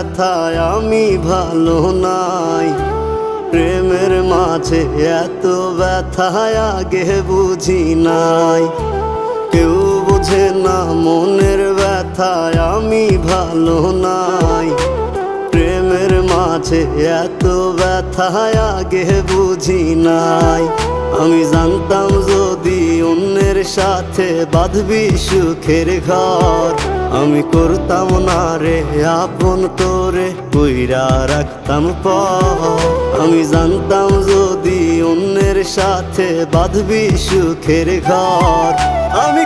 ব্যথায় আমি ভালো নাই। প্রেমের মাঝে এত ব্যথায় আগে বুঝি নাই। কেউ বোঝে না মনের ব্যথায় আমি ভালো নাই। প্রেমের মাঝে এত ব্যথায় আগে বুঝি নাই। আমি জানতাম যদি অন্যের সাথে বাঁধবি সুখের ঘর, আমি করতাম না রে আপন তোরে কইরা রাখতাম পর। আমি জানতাম যদি অন্যের সাথে বাঁধবি সুখের ঘর, আমি